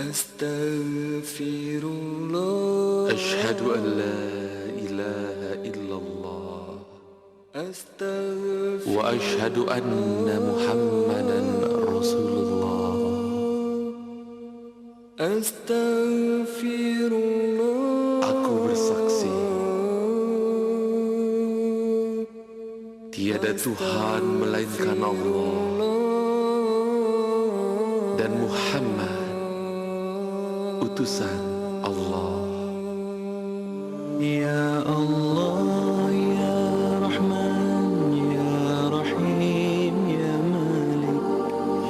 Astaghfirullah. Asyhadu an la ilaha illallah. Wa asyhadu anna Muhammadan Rasulullah. Astaghfirullah. Aku bersaksi tiada Tuhan melainkan Allah dan Muhammad utusan Allah. Ya Allah, Ya Rahman, Ya Rahim, Ya Malik,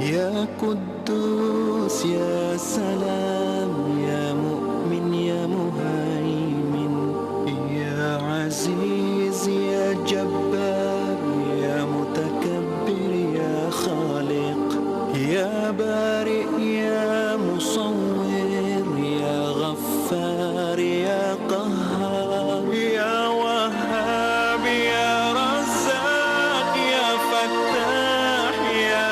Ya Quddus, Ya Salam, Ya Mu'min, Ya Muhaimin, Ya Aziz, Ya Jabbar, Ya Mutakabbir, Ya Khaliq, Ya Bari, Ya Musawwir, Ya Ghaffar, Ya Qahhar, Ya Wahhab, Ya Razzaq, Ya Fattah, Ya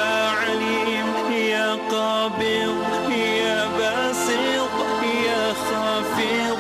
Alim, Ya Qabid, Ya Basit, Ya Khafid,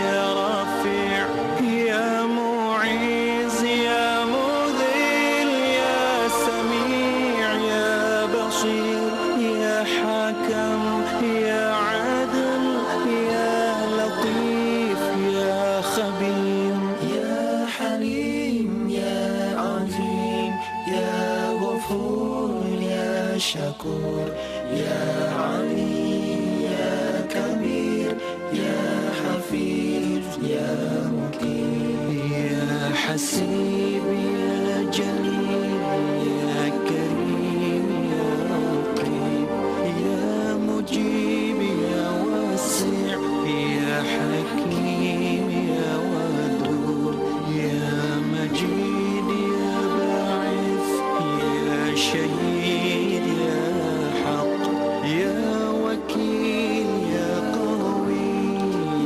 Ya Rafi', Ya Mu'iz, Ya Mudhil, Ya Sami', Ya Basir, Ya Hakam, Ya Adil, Ya Latif, Ya Khabir, Ya Halim, Ya Azim, Ya Ghafur, Ya Shakur, Ya Ali, Ya Kabir, Ya Hafiz, Ya Muqim, Ya Hasib, Ya Jalil, Ya Karim, Ya Raqib, Ya Mujib, Ya Wasi', Ya Hakim, Ya Wadud, Ya Majid, Ya Ba'ith, Ya Shahid, Ya Haq, Ya Wakil, Ya Qawi,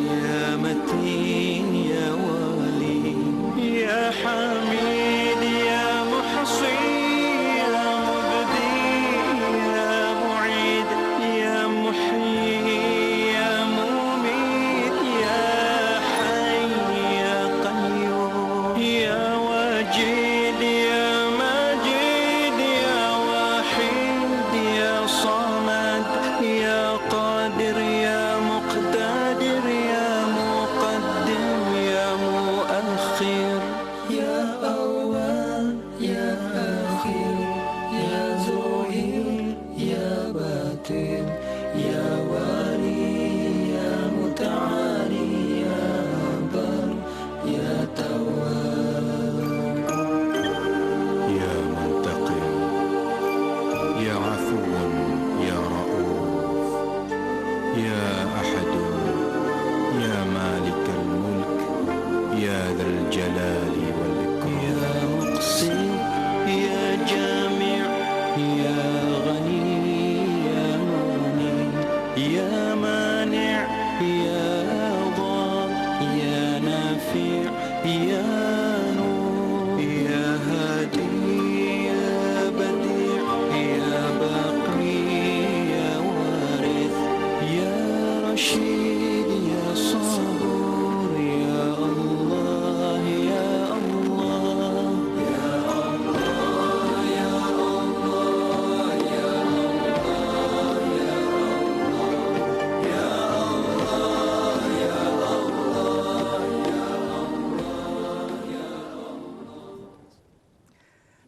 Ya Matin, Ya Wali, Ya Hamid, Ya Muhsi, Ya Mubdi, Ya Mu'id, Ya Muhyi, Ya Mumit, Ya Hayy, Ya Qayyum, Ya Wajid, Ya Majid, Ya Wahid, Ya Samad, Ya Qadir, Ya Muqtadir, Ya Muqaddim, Ya Muakhir, Ya Awwal, Ya Akhir, Ya Zuhir, Ya Batin, Ya Wali, Ya Muta'ali, Ya Bar, Ya Tawwab, يا منتقم يا عفو يا رؤوف يا أحد يا مالك الملك يا ذا الجلال والإكرام يا مقسم، يا جامع، يا غني، يا مغني، يا مانع، يا ضار، يا نافع، يا نور، يا هادي، يا بديع، يا باقي، يا وارث، يا رشيد، يا صبور، يا الله، يا الله، يا الله، يا الله، يا الله، يا الله، يا الله، يا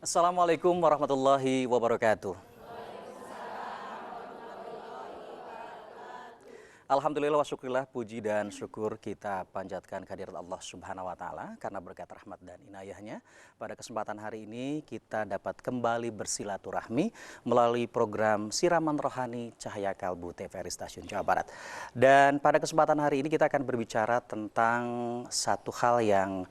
Assalamualaikum warahmatullahi wabarakatuh. Alhamdulillah wa syukurillah, puji dan syukur kita panjatkan kehadirat Allah Subhanahu wa taala karena berkat rahmat dan inayahnya. Pada kesempatan hari ini kita dapat kembali bersilaturahmi melalui program Siraman Rohani Cahaya Kalbu TVRI Stasiun Jawa Barat. Dan pada kesempatan hari ini kita akan berbicara tentang satu hal yang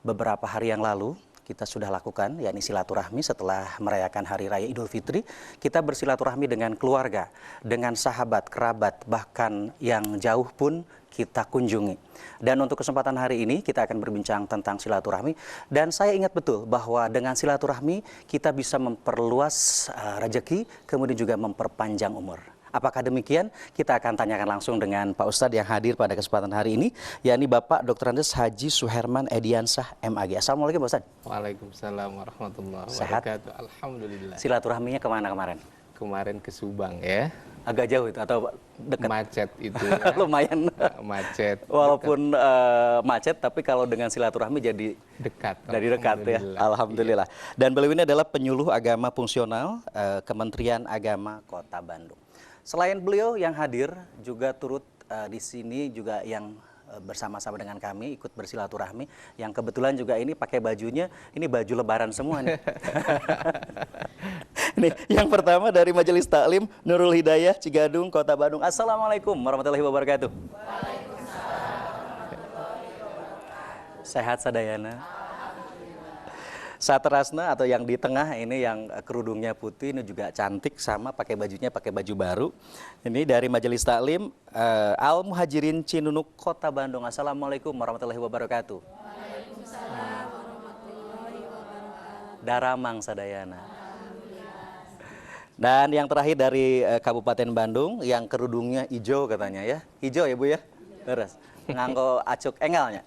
beberapa hari yang lalu kita sudah lakukan, yakni silaturahmi setelah merayakan Hari Raya Idul Fitri. Kita bersilaturahmi dengan keluarga, dengan sahabat, kerabat, bahkan yang jauh pun kita kunjungi. Dan untuk kesempatan hari ini kita akan berbincang tentang silaturahmi. Dan saya ingat betul bahwa dengan silaturahmi kita bisa memperluas rezeki, kemudian juga memperpanjang umur. Apakah demikian? Kita akan tanyakan langsung dengan Pak Ustadz yang hadir pada kesempatan hari ini, yakni Bapak Dr. Andes Haji Suherman Ediansah, MAG. Assalamualaikum Pak Ustadz. Waalaikumsalam warahmatullahi Sehat? wabarakatuh. Alhamdulillah. Silaturahminya kemana kemarin? Kemarin ke Subang ya. Agak jauh itu atau dekat? Macet itu ya. Lumayan. Macet. Walaupun macet, tapi kalau dengan silaturahmi jadi Dekat. dari dekat ya. Alhamdulillah. Dan beliau ini adalah penyuluh agama fungsional Kementerian Agama Kota Bandung. Selain beliau yang hadir, juga turut di sini juga yang bersama-sama dengan kami ikut bersilaturahmi, yang kebetulan juga ini pakai bajunya, ini baju lebaran semua nih. Nih, yang pertama dari Majelis Taklim Nurul Hidayah Cigadung Kota Bandung. Assalamualaikum warahmatullahi wabarakatuh. Sehat sadayana. Satrasna atau yang di tengah ini yang kerudungnya putih ini juga cantik, sama pakai bajunya pakai baju baru. Ini dari Majelis Taklim Al Muhajirin Cinunuk Kota Bandung. Assalamualaikum warahmatullahi wabarakatuh. Waalaikumsalam warahmatullahi wabarakatuh. Daramang sadayana. Dan yang terakhir dari Kabupaten Bandung yang kerudungnya hijau katanya ya. Hijau ya Bu ya? Terus nganggo acuk engalnya.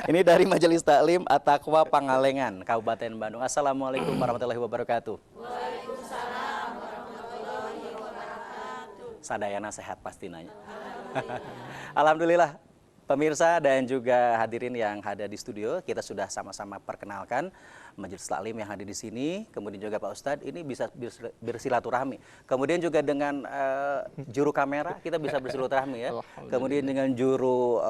Ini dari Majelis Taklim At-Taqwa Pangalengan, Kabupaten Bandung. Assalamualaikum warahmatullahi wabarakatuh. Waalaikumsalam warahmatullahi wabarakatuh. Sadayana sehat pasti nanya. Alhamdulillah. Pemirsa dan juga hadirin yang ada di studio, kita sudah sama-sama perkenalkan Majelis Taklim yang hadir di sini, kemudian juga Pak Ustadz ini bisa bersilaturahmi. Kemudian juga dengan juru kamera kita bisa bersilaturahmi ya. Kemudian dengan juru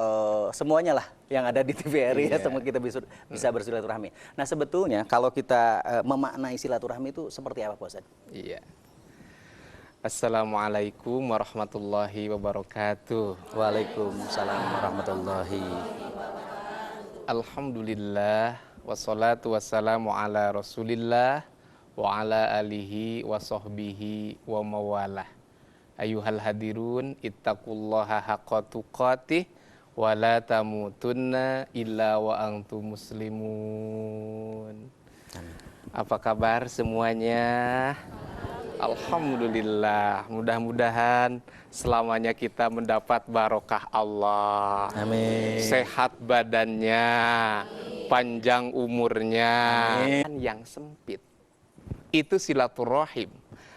semuanya lah yang ada di TVRI ya, semua kita bisa bersilaturahmi. Nah sebetulnya kalau kita memaknai silaturahmi itu seperti apa Pak Ustadz? Iya. Assalamualaikum warahmatullahi wabarakatuh. Waalaikumsalam warahmatullahi. Alhamdulillah wassalatu wassalamu ala Rasulillah wa ala alihi wa sahbihi wa mawalah. Ayuhal hadirun ittaqullaha haqqa tuqatih wa la tamutunna illa wa antum muslimun. Apa kabar semuanya? Alhamdulillah, mudah-mudahan selamanya kita mendapat barokah Allah. Amin. Sehat badannya, panjang umurnya. Amin. Yang sempit itu silaturahim.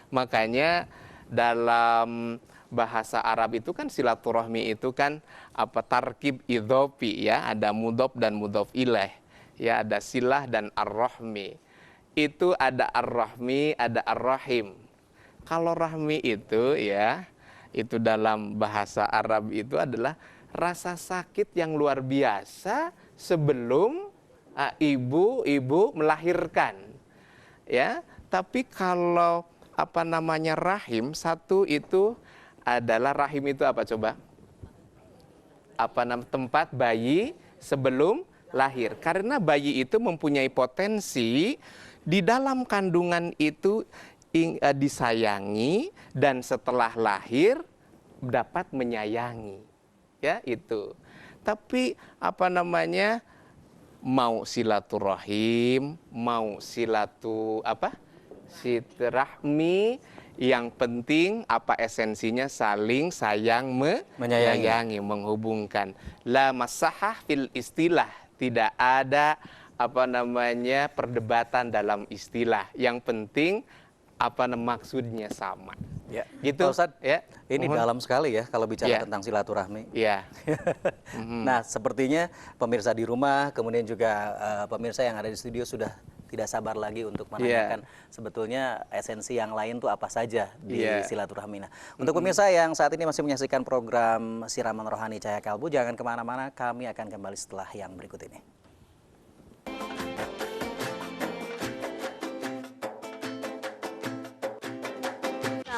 Makanya dalam bahasa Arab itu kan silaturahmi itu kan apa tarkib idhofi ya, ada mudhof dan mudhof ilaih. Ya, ada silah dan ar-rahmi. Itu ada ar-rahmi, ada ar-rahim. Kalau rahmi itu ya, itu dalam bahasa Arab itu adalah rasa sakit yang luar biasa sebelum ibu melahirkan. Ya, tapi kalau apa namanya rahim, satu itu adalah rahim itu apa coba? Apa nama tempat bayi sebelum lahir. Karena bayi itu mempunyai potensi di dalam kandungan itu disayangi dan setelah lahir dapat menyayangi, ya itu. Tapi apa namanya mau silaturahim, mau silaturahmi, yang penting apa esensinya saling sayang menyayangi, menghubungkan. La masahah fil istilah, tidak ada apa namanya perdebatan dalam istilah. Yang penting apa maksudnya sama. Ya, gitu. Pak Ustadz, ya. ini dalam sekali ya kalau bicara tentang silaturahmi. Iya. Nah, sepertinya pemirsa di rumah, kemudian juga pemirsa yang ada di studio sudah tidak sabar lagi untuk menanyakan sebetulnya esensi yang lain tuh apa saja di silaturahmi. Nah, untuk pemirsa yang saat ini masih menyaksikan program Siraman Rohani Cahaya Kalbu, jangan kemana-mana, kami akan kembali setelah yang berikut ini.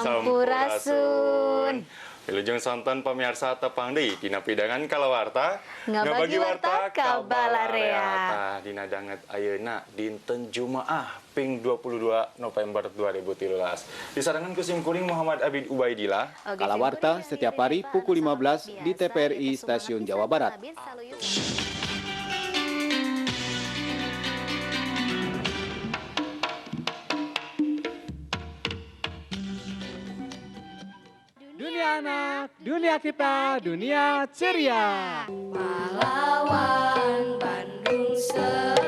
Sampurasun. Wilujeng sonton pemirsa tepang deui dina pidangan kalawarta Ngabagi warta kabalarea. Dina danget ayeuna dinten Jumaah ping 22 November 2013. Disarangan ku Simkuring Muhammad Abid Ubaidillah. Kalawarta setiap hari pukul 15 di TPRI Stasiun Jawa Barat. anak-anak, dunia kita dunia ceria. Pahlawan Bandung Selatan.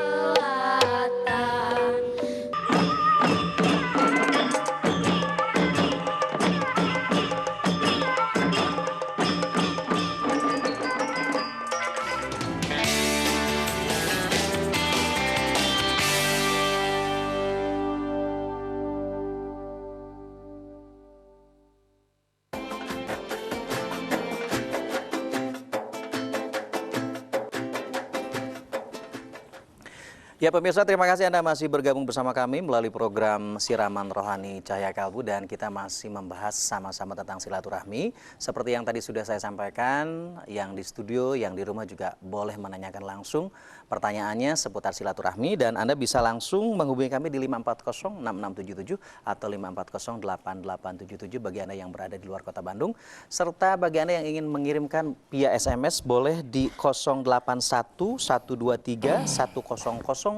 Ya pemirsa, terima kasih Anda masih bergabung bersama kami melalui program Siraman Rohani Cahaya Kalbu, dan kita masih membahas sama-sama tentang silaturahmi. Seperti yang tadi sudah saya sampaikan, yang di studio, yang di rumah juga boleh menanyakan langsung pertanyaannya seputar silaturahmi, dan Anda bisa langsung menghubungi kami di 5406677 atau 5408877 bagi Anda yang berada di luar kota Bandung, serta bagi Anda yang ingin mengirimkan via SMS boleh di 081123100020.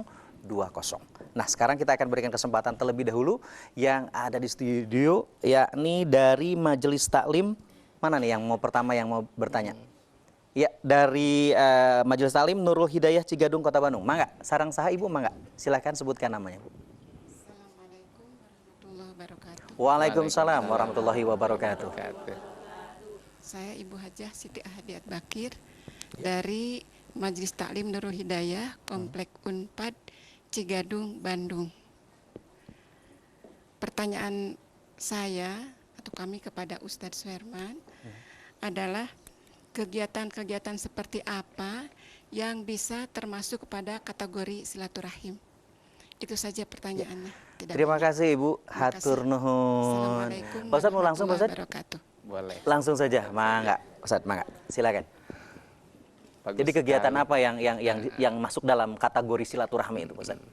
Nah, sekarang kita akan berikan kesempatan terlebih dahulu yang ada di studio, yakni dari Majelis Taklim. Mana nih yang pertama yang mau bertanya? Ya, dari Majelis Taklim Nurul Hidayah Cigadung, Kota Bandung. Mangga, sarang saha Ibu, mangga. Silakan sebutkan namanya, Bu. Assalamualaikum warahmatullahi wabarakatuh. Waalaikumsalam warahmatullahi wabarakatuh. Saya Ibu Hajah Siti Ahadiat Bakir dari Majelis Taklim Nurul Hidayah, Komplek Unpad, Cigadung, Bandung. Pertanyaan saya atau kami kepada Ustadz Suherman adalah kegiatan-kegiatan seperti apa yang bisa termasuk kepada kategori silaturahim? Itu saja pertanyaannya. Terima kasih Ibu, hatur nuhun. Assalamualaikum Pak Ustadz mau langsung, Pak Ustadz? wabarakatuh. Boleh. Langsung saja, mangga. Ustadz, mangga. Silakan. Bagus Jadi kegiatan sekali. apa yang masuk dalam kategori silaturahmi itu, Pak Ustadz?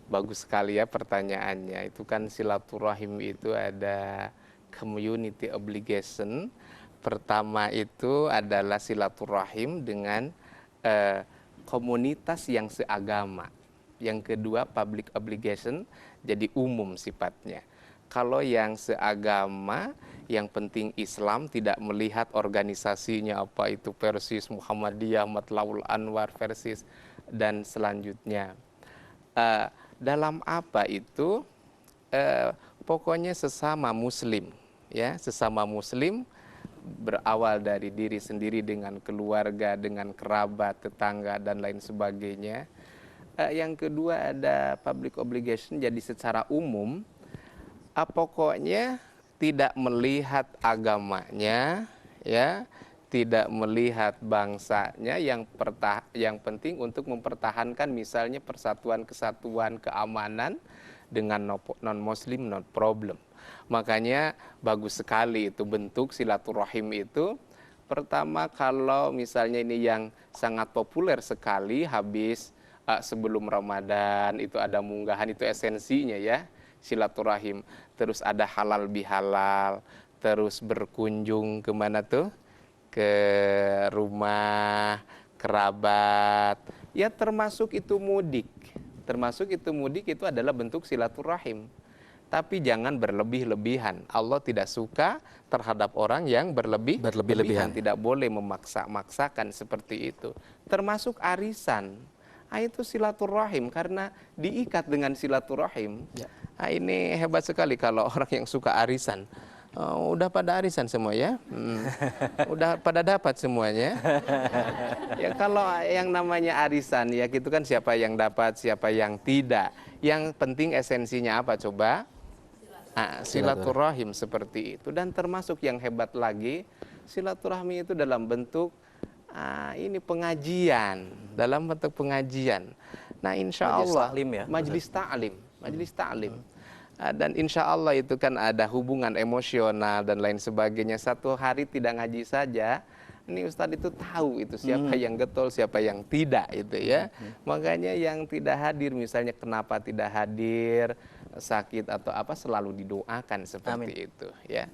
Bagus sekali ya pertanyaannya. Itu kan silaturahim itu ada community obligation. Pertama itu adalah silaturahim dengan komunitas yang seagama. Yang kedua public obligation, jadi umum sifatnya. Kalau yang seagama, yang penting Islam, tidak melihat organisasinya apa itu Persis, Muhammadiyah, Matlaul Anwar, Persis, dan selanjutnya. Dalam apa itu? Pokoknya sesama Muslim, ya, sesama Muslim berawal dari diri sendiri dengan keluarga, dengan kerabat, tetangga, dan lain sebagainya. Yang kedua ada public obligation, jadi secara umum, pokoknya tidak melihat agamanya, ya, tidak melihat bangsanya, yang penting untuk mempertahankan misalnya persatuan, kesatuan, keamanan dengan non-muslim, not problem. Makanya bagus sekali itu bentuk silaturahim itu. Pertama, kalau misalnya ini yang sangat populer sekali, habis sebelum Ramadan itu ada munggahan, itu esensinya ya, silaturahim. Terus ada halal bihalal, terus berkunjung kemana tuh? Ke rumah kerabat, ya termasuk itu mudik. Termasuk itu mudik itu adalah bentuk silaturahim. Tapi jangan berlebih-lebihan. Allah tidak suka terhadap orang yang berlebih-lebihan. Tidak boleh memaksa-maksakan seperti itu. Termasuk arisan. Itu silaturahim karena diikat dengan silaturahim. Ya. Ini hebat sekali kalau orang yang suka arisan. Udah pada arisan semua ya, udah pada dapat semuanya. Ya kalau yang namanya arisan ya gitu kan, siapa yang dapat, siapa yang tidak. Yang penting esensinya apa coba? Silaturahim seperti itu. Dan termasuk yang hebat lagi, silaturahmi itu dalam bentuk ini pengajian, dalam bentuk pengajian. Nah insya Allah majelis ta'lim, majelis ta'lim. Dan insya Allah itu kan ada hubungan emosional dan lain sebagainya. Satu hari tidak ngaji saja, ini Ustadz itu tahu itu siapa yang getol, siapa yang tidak itu ya. Makanya yang tidak hadir misalnya kenapa tidak hadir, sakit atau apa, selalu didoakan seperti itu ya.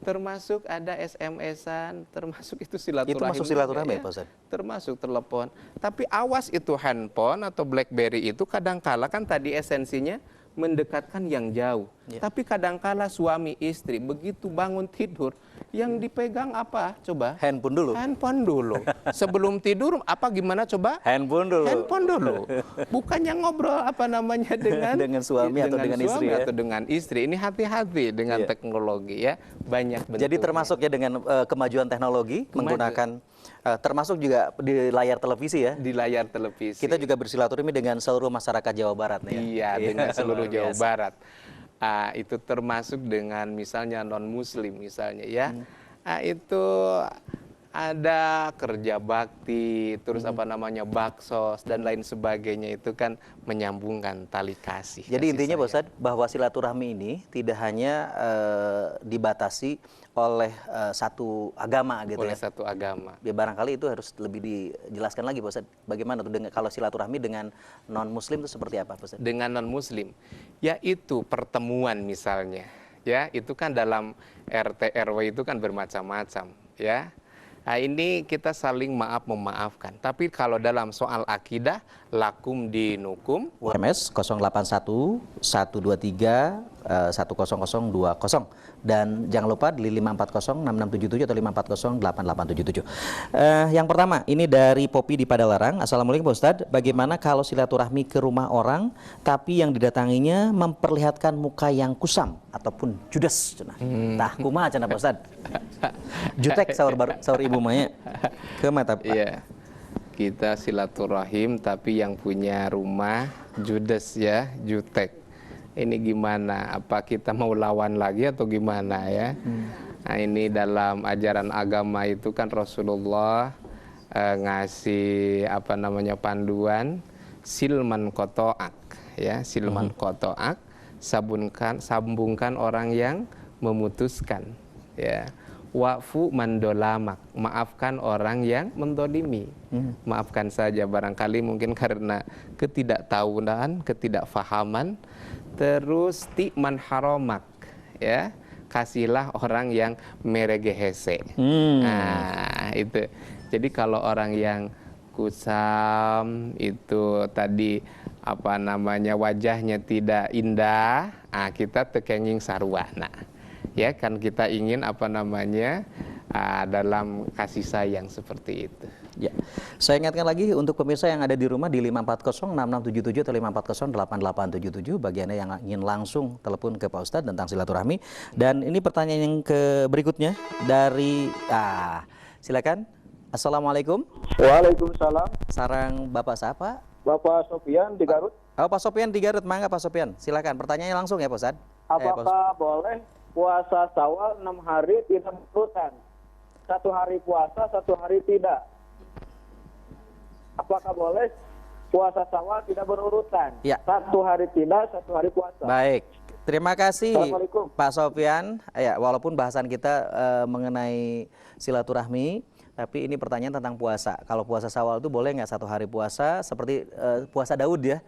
Termasuk ada SMS-an, termasuk itu silaturahim. Itu masuk silaturahmi ya, Pak Ustadz? Termasuk telepon. Tapi awas itu handphone atau BlackBerry itu kadang-kala kan tadi esensinya mendekatkan yang jauh. Tapi kadangkala suami istri begitu bangun tidur, yang dipegang apa? Coba. Handphone dulu. Handphone dulu. Sebelum tidur apa gimana coba? Handphone dulu. Handphone dulu. Bukannya ngobrol apa namanya dengan suami atau dengan istri ya? Atau dengan istri. Ini hati-hati dengan teknologi ya. Banyak bentuknya. Jadi termasuk ya dengan kemajuan teknologi menggunakan termasuk juga di layar televisi ya. Di layar televisi. Kita juga bersilaturahmi dengan seluruh masyarakat Jawa Barat nih ya. Iya, dengan seluruh Jawa Barat. Itu termasuk dengan misalnya non-muslim misalnya ya. Itu ada kerja bakti, terus apa namanya baksos dan lain sebagainya, itu kan menyambungkan tali kasih. Jadi intinya Pak Ustadz bahwa silaturahmi ini tidak hanya dibatasi oleh satu agama gitu oleh ya. Satu agama. Ya barangkali itu harus lebih dijelaskan lagi Pak Ustadz. Bagaimana tuh kalau silaturahmi dengan non muslim itu seperti apa Pak Ustadz? Dengan non muslim, yaitu pertemuan misalnya, ya itu kan dalam RT RW itu kan bermacam-macam, ya. Nah, ini kita saling maaf memaafkan. Tapi kalau dalam soal akidah, lakum dinukum. SMS 081 123 10020 dan jangan lupa di 540 6677 atau 540 8877. Yang pertama ini dari Popi di Padalarang. Assalamualaikum Pak Ustadz. Bagaimana kalau silaturahmi ke rumah orang tapi yang didatanginya memperlihatkan muka yang kusam ataupun judes? Tah kumaha cenah Pak Ustadz? Jutek sahur Ibu Maya ke mata. Iya. Kita silaturahim tapi yang punya rumah judes ya, jutek. Ini gimana? Apa kita mau lawan lagi atau gimana ya? Nah, ini dalam ajaran agama itu kan Rasulullah ngasih apa namanya panduan silman kotoak ya, silman kotoak, sambungkan orang yang memutuskan ya. Wa'fu mandolamak, maafkan orang yang mendolimi. Maafkan saja, barangkali mungkin karena ketidaktahuan, ketidakfahaman. Terus ti'man haromak, ya, kasihlah orang yang meregehese. Nah itu. Jadi kalau orang yang kusam itu tadi apa namanya wajahnya tidak indah, kita tekenging sarwana. Ya kan kita ingin apa namanya dalam kasih sayang seperti itu. Ya, saya ingatkan lagi untuk pemirsa yang ada di rumah di 540 6677 atau 540 8877 bagi Anda yang ingin langsung telepon ke Pak Ustadz tentang silaturahmi. Dan ini pertanyaan yang berikutnya dari silakan. Assalamualaikum. Waalaikumsalam. Sarang Bapak siapa? Bapak Sofian di Garut. Oh, Pak Sofian di Garut, mangga Pak Sofian. Silakan pertanyaannya langsung ya Pak Ustadz. Apakah boleh puasa Syawal 6 hari tidak berurutan? 1 hari puasa, 1 hari tidak. Apakah boleh puasa Syawal tidak berurutan? Ya. 1 hari tidak, 1 hari puasa. Baik. Terima kasih Assalamualaikum. Pak Sofian. Ya, walaupun bahasan kita mengenai silaturahmi, tapi ini pertanyaan tentang puasa. Kalau puasa Syawal itu boleh nggak 1 hari puasa seperti puasa Daud ya?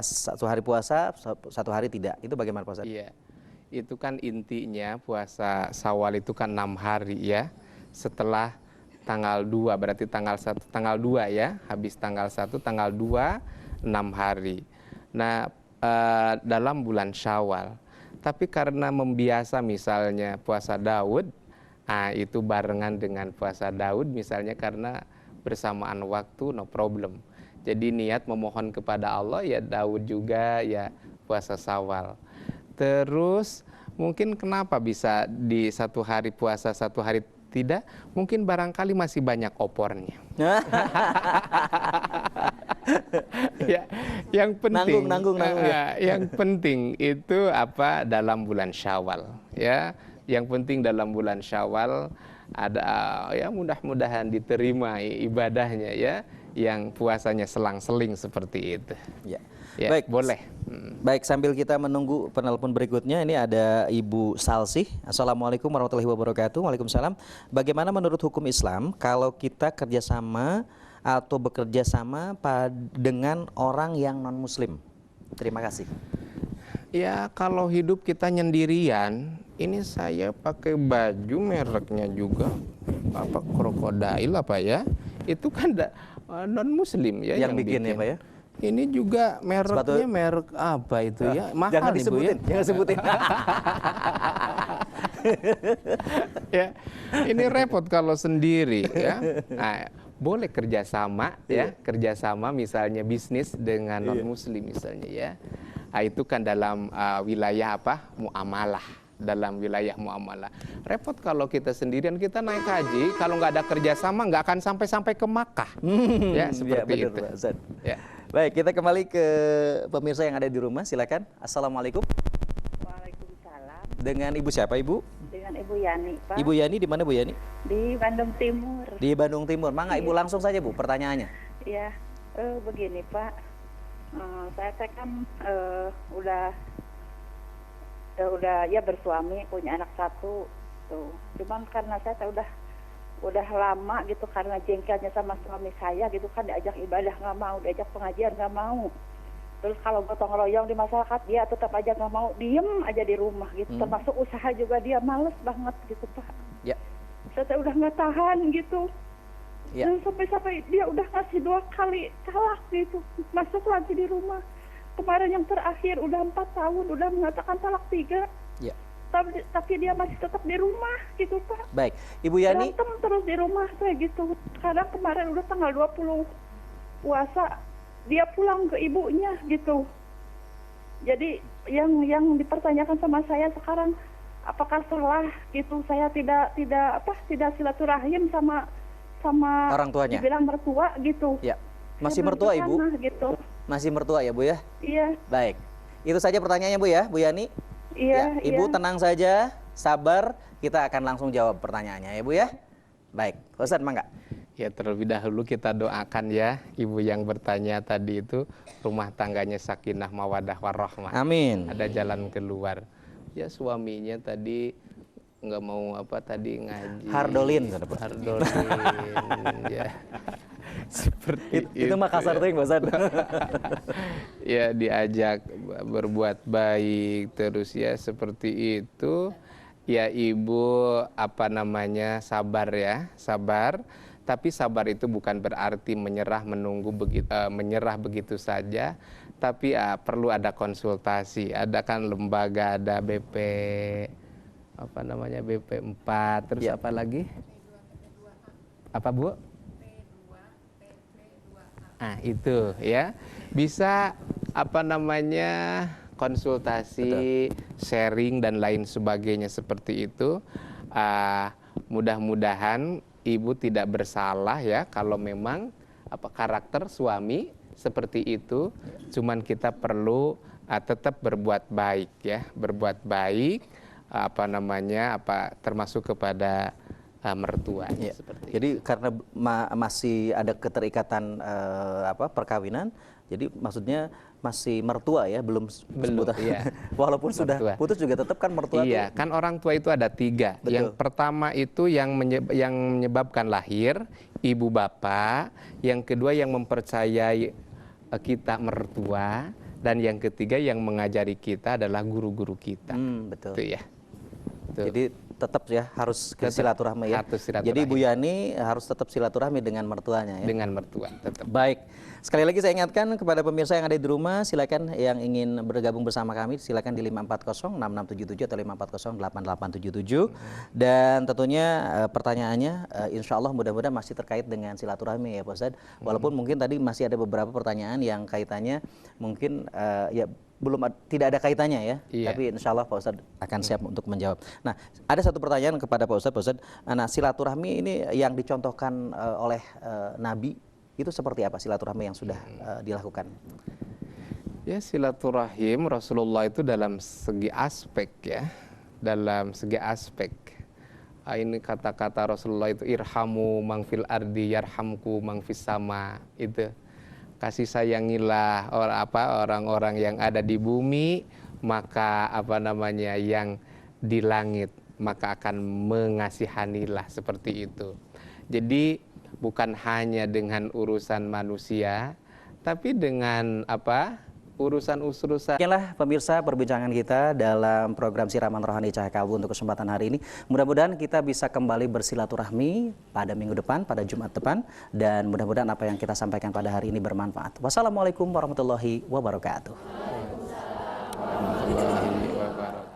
1 hari puasa, 1 hari tidak. Itu bagaimana Pak Ustadz? Iya. Itu kan intinya puasa Syawal itu kan 6 hari ya. Setelah tanggal 2 berarti tanggal 2 ya. Habis tanggal 1 tanggal 2 6 hari. Nah, dalam bulan Syawal. Tapi karena membiasa misalnya puasa Daud, itu barengan dengan puasa Daud misalnya karena bersamaan waktu, no problem. Jadi niat memohon kepada Allah ya Daud juga ya puasa Syawal. Terus mungkin kenapa bisa di 1 hari puasa 1 hari tidak? Mungkin barangkali masih banyak opornya. Ya, yang penting nanggung ya. Yang penting itu apa dalam bulan Syawal ya. Yang penting dalam bulan Syawal ada ya mudah-mudahan diterima ibadahnya ya, yang puasanya selang-seling seperti itu. Ya. Ya, baik, boleh. Baik, sambil kita menunggu penelpon berikutnya, ini ada Ibu Salsih. Assalamualaikum warahmatullahi wabarakatuh. Waalaikumsalam. Bagaimana menurut hukum Islam kalau kita kerjasama atau bekerja sama dengan orang yang non Muslim? Terima kasih. Ya kalau hidup kita nyendirian, ini saya pakai baju mereknya juga krokodil apa ya? Itu kan non Muslim ya yang bikin ya Pak ya. Ini juga mereknya Sepatu- merek apa itu ya? Mahal Jangan nih, Bu, ya. disebutin, jangan sebutin. Ya, ini repot kalau sendiri ya. Nah, boleh kerjasama ya, kerjasama misalnya bisnis dengan non muslim misalnya ya. Nah, itu kan dalam wilayah apa? Muamalah, dalam wilayah muamalah. Repot kalau kita sendirian, kita naik haji, kalau nggak ada kerjasama nggak akan sampai ke Makkah. Ya, seperti benar, itu. Pak Ustaz. Ya. Baik, kita kembali ke pemirsa yang ada di rumah. Silakan. Assalamualaikum. Waalaikumsalam. Dengan Ibu siapa, Ibu? Dengan Ibu Yani, Pak. Ibu Yani di mana, Bu Yani? Di Bandung Timur. Di Bandung Timur. Mangga Ibu langsung saja, Bu, pertanyaannya. Iya, begini Pak. Saya kan udah ya bersuami, punya anak satu tuh. Cuman karena saya udah lama gitu, karena jengkelnya sama suami saya gitu kan, diajak ibadah nggak mau, diajak pengajian nggak mau. Terus kalau gotong royong di masyarakat dia tetap aja nggak mau, diem aja di rumah gitu. Termasuk usaha juga dia males banget gitu Pak. Ya. Saya udah nggak tahan gitu. Ya. Dan sampai dia udah ngasih 2 kali talak gitu, masuk lagi di rumah. Kemarin yang terakhir udah 4 tahun, udah mengatakan talak 3. Ya. Tapi dia masih tetap di rumah gitu Pak. Baik, Ibu Yani. Berantem terus di rumah saya gitu. Karena kemarin udah tanggal 20 puasa, dia pulang ke ibunya gitu. Jadi yang dipertanyakan sama saya sekarang, apakah salah gitu saya tidak silaturahim sama Orang tuanya? dibilang mertua gitu. Ya. Masih Saya mertua, Ibu? bersama, gitu. Masih mertua ya, Bu ya? Iya. Baik. Itu saja pertanyaannya, Bu ya, Bu Yani. Iya, Ya, Ibu iya. tenang saja, sabar. Kita akan langsung jawab pertanyaannya ya, Bu ya. Baik, Ustaz, mangga. Ya, terlebih dahulu kita doakan ya ibu yang bertanya tadi itu, rumah tangganya sakinah mawadah warahmah. Amin. Ada jalan keluar. Ya, suaminya tadi nggak mau ngaji. Hardolin. Ya. Seperti Itu Makassar tuh yang Ustaz. Ya, diajak berbuat baik terus ya, seperti itu. Ya, ibu sabar ya, sabar. Tapi sabar itu bukan berarti menyerah menyerah begitu saja, tapi perlu ada konsultasi. Ada kan lembaga, ada BP BP 4, terus apa lagi? Apa, Bu? Itu ya. Bisa konsultasi, sharing dan lain sebagainya seperti itu. Mudah-mudahan ibu tidak bersalah ya kalau memang karakter suami seperti itu. Cuman kita perlu tetap berbuat baik ya, berbuat baik termasuk kepada mertua Ya. seperti Jadi karena masih ada keterikatan perkawinan, jadi maksudnya masih mertua ya, belum iya. Walaupun sudah Mertua. putus juga tetap kan mertua. Iya, tuh. kan orang tua itu ada 3. Betul. Yang pertama itu yang menyebabkan lahir, ibu bapak. Yang kedua yang mempercayai kita mertua. Dan yang ketiga yang mengajari kita adalah guru-guru kita. Betul. Itu ya. Tuh. Jadi tetap ya harus silaturahmi ya. Harus silaturahmi. Jadi Bu Yani harus tetap silaturahmi dengan mertuanya ya. Dengan mertua tetap. Baik. Sekali lagi saya ingatkan kepada pemirsa yang ada di rumah, silakan yang ingin bergabung bersama kami silakan di 5406677 atau 5408877. Dan tentunya pertanyaannya insya Allah mudah-mudahan masih terkait dengan silaturahmi ya Pak Ustadz. Walaupun mungkin tadi masih ada beberapa pertanyaan yang kaitannya mungkin tidak ada kaitannya ya. Iya. Tapi insya Allah Pak Ustadz akan siap untuk menjawab. Nah, ada satu pertanyaan kepada Pak Ustadz. Nah, silaturahmi ini yang dicontohkan oleh Nabi itu seperti apa silaturahmi yang sudah dilakukan? Ya, silaturahim Rasulullah itu dalam segi aspek ya, dalam segi aspek. Ini kata-kata Rasulullah itu irhamu mangfil ardi yarhamku mangfis sama, itu kasih sayangilah orang-orang yang ada di bumi, maka yang di langit maka akan mengasihanilah, seperti itu. Jadi bukan hanya dengan urusan manusia, tapi dengan urusan-urusan. Inilah pemirsa perbincangan kita dalam program Siraman Rohani Cahaya Kalbu untuk kesempatan hari ini. Mudah-mudahan kita bisa kembali bersilaturahmi pada minggu depan, pada Jumat depan. Dan mudah-mudahan apa yang kita sampaikan pada hari ini bermanfaat. Wassalamualaikum warahmatullahi wabarakatuh. Warahmatullahi wabarakatuh.